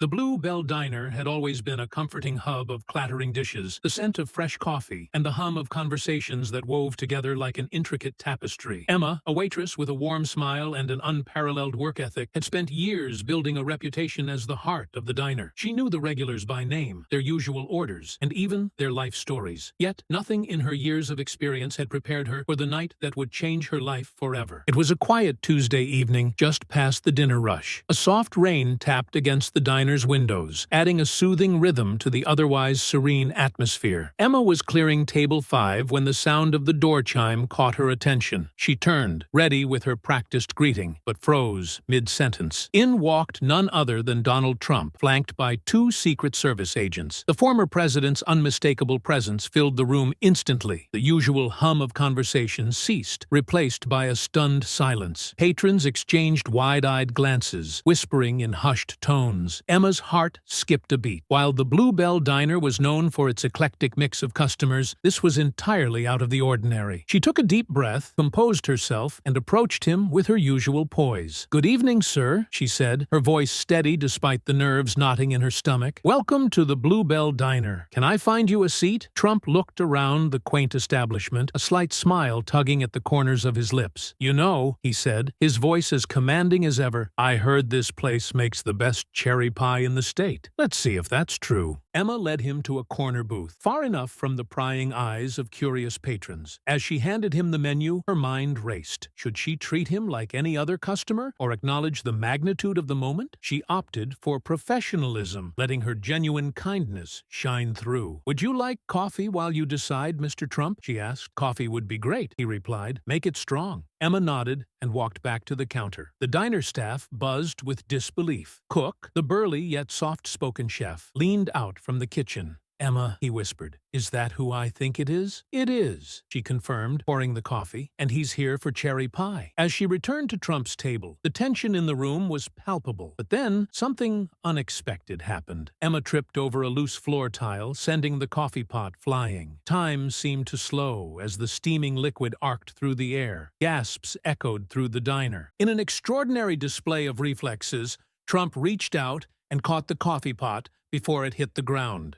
The Blue Bell Diner had always been a comforting hub of clattering dishes, the scent of fresh coffee, and the hum of conversations that wove together like an intricate tapestry. Emma, a waitress with a warm smile and an unparalleled work ethic, had spent years building a reputation as the heart of the diner. She knew the regulars by name, their usual orders, and even their life stories. Yet, nothing in her years of experience had prepared her for the night that would change her life forever. It was a quiet Tuesday evening, just past the dinner rush. A soft rain tapped against the diner's windows, adding a soothing rhythm to the otherwise serene atmosphere. Emma was clearing table 5 when the sound of the door chime caught her attention. She turned, ready with her practiced greeting, but froze mid-sentence. In walked none other than Donald Trump, flanked by 2 Secret Service agents. The former president's unmistakable presence filled the room instantly. The usual hum of conversation ceased, replaced by a stunned silence. Patrons exchanged wide-eyed glances, whispering in hushed tones. Emma's heart skipped a beat. While the Blue Bell Diner was known for its eclectic mix of customers, this was entirely out of the ordinary. She took a deep breath, composed herself, and approached him with her usual poise. "Good evening, sir," she said, her voice steady despite the nerves knotting in her stomach. "Welcome to the Blue Bell Diner. Can I find you a seat?" Trump looked around the quaint establishment, a slight smile tugging at the corners of his lips. "You know," he said, his voice as commanding as ever, "I heard this place makes the best cherry pie in the state. Let's see if that's true." Emma led him to a corner booth, far enough from the prying eyes of curious patrons. As she handed him the menu, her mind raced. Should she treat him like any other customer, or acknowledge the magnitude of the moment? She opted for professionalism, letting her genuine kindness shine through. "Would you like coffee while you decide, Mr. Trump?" she asked. "Coffee would be great," he replied. "Make it strong." Emma nodded and walked back to the counter. The diner staff buzzed with disbelief. Cook, the burly yet soft-spoken chef, leaned out from the kitchen. "Emma," he whispered, "is that who I think it is?" "It is," she confirmed, pouring the coffee, "and he's here for cherry pie." As she returned to Trump's table, the tension in the room was palpable. But then, something unexpected happened. Emma tripped over a loose floor tile, sending the coffee pot flying. Time seemed to slow as the steaming liquid arced through the air. Gasps echoed through the diner. In an extraordinary display of reflexes, Trump reached out and caught the coffee pot before it hit the ground.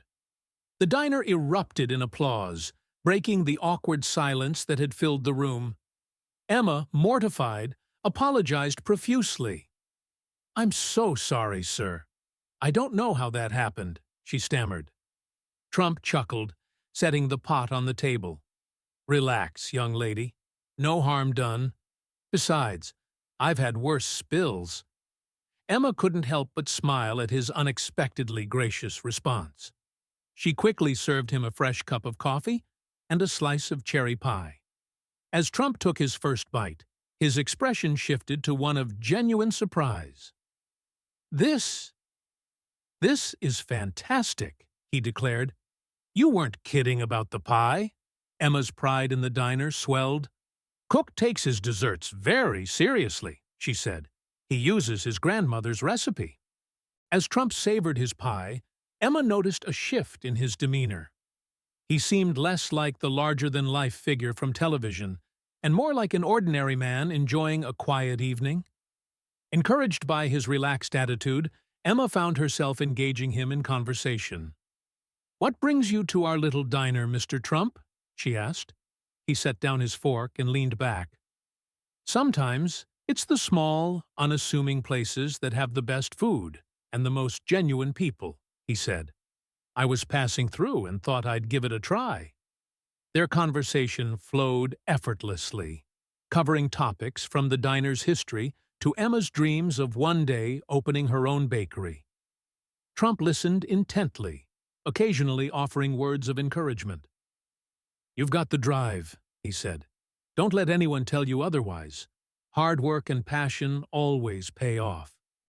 The diner erupted in applause, breaking the awkward silence that had filled the room. Emma, mortified, apologized profusely. "I'm so sorry, sir. I don't know how that happened," she stammered. Trump chuckled, setting the pot on the table. "Relax, young lady. No harm done. Besides, I've had worse spills." Emma couldn't help but smile at his unexpectedly gracious response. She quickly served him a fresh cup of coffee and a slice of cherry pie. As Trump took his first bite, his expression shifted to one of genuine surprise. This is fantastic," he declared. "You weren't kidding about the pie." Emma's pride in the diner swelled. "Cook takes his desserts very seriously," she said. "He uses his grandmother's recipe." As Trump savored his pie, Emma noticed a shift in his demeanor. He seemed less like the larger-than-life figure from television, and more like an ordinary man enjoying a quiet evening. Encouraged by his relaxed attitude, Emma found herself engaging him in conversation. "What brings you to our little diner, Mr. Trump?" she asked. He set down his fork and leaned back. "Sometimes it's the small, unassuming places that have the best food and the most genuine people," he said. "I was passing through and thought I'd give it a try." Their conversation flowed effortlessly, covering topics from the diner's history to Emma's dreams of one day opening her own bakery. Trump listened intently, occasionally offering words of encouragement. "You've got the drive," he said. "Don't let anyone tell you otherwise. Hard work and passion always pay off."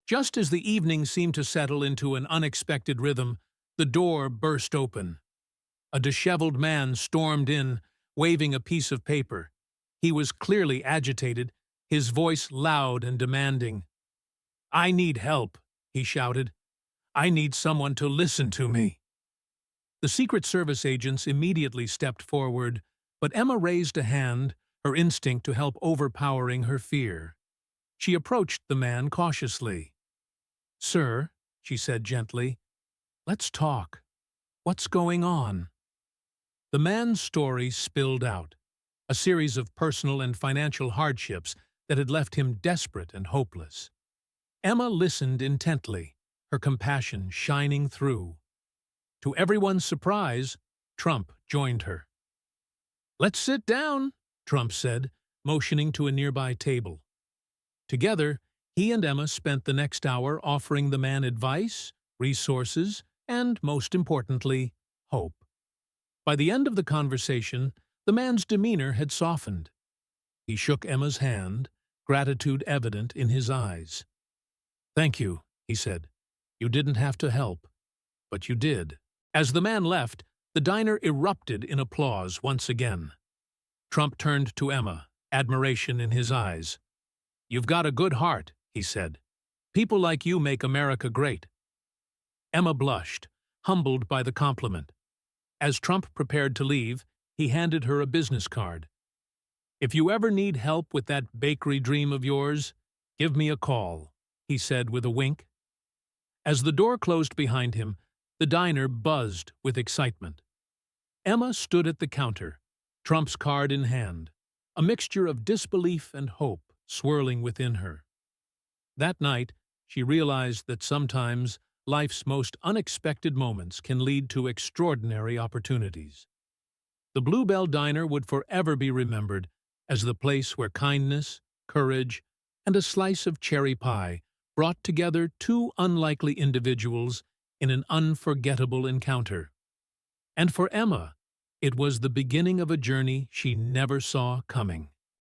Just as the evening seemed to settle into an unexpected rhythm, the door burst open. A disheveled man stormed in, waving a piece of paper. He was clearly agitated, his voice loud and demanding. "I need help," he shouted. "I need someone to listen to me." The Secret Service agents immediately stepped forward, but Emma raised a hand, her instinct to help overpowering her fear. She approached the man cautiously. "Sir," she said gently. "Let's talk. What's going on?" The man's story spilled out, a series of personal and financial hardships that had left him desperate and hopeless. Emma listened intently, her compassion shining through. To everyone's surprise, Trump joined her. "Let's sit down," Trump said, motioning to a nearby table. Together, he and Emma spent the next hour offering the man advice, resources, and, most importantly, hope. By the end of the conversation, the man's demeanor had softened. He shook Emma's hand, gratitude evident in his eyes. "Thank you," he said. "You didn't have to help, but you did." As the man left, the diner erupted in applause once again. Trump turned to Emma, admiration in his eyes. "You've got a good heart," he said. "People like you make America great." Emma blushed, humbled by the compliment. As Trump prepared to leave, he handed her a business card. "If you ever need help with that bakery dream of yours, give me a call," he said with a wink. As the door closed behind him, the diner buzzed with excitement. Emma stood at the counter, Trump's card in hand, a mixture of disbelief and hope swirling within her. That night, she realized that sometimes life's most unexpected moments can lead to extraordinary opportunities. The Bluebell Diner would forever be remembered as the place where kindness, courage, and a slice of cherry pie brought together two unlikely individuals in an unforgettable encounter. And for Emma, it was the beginning of a journey she never saw coming.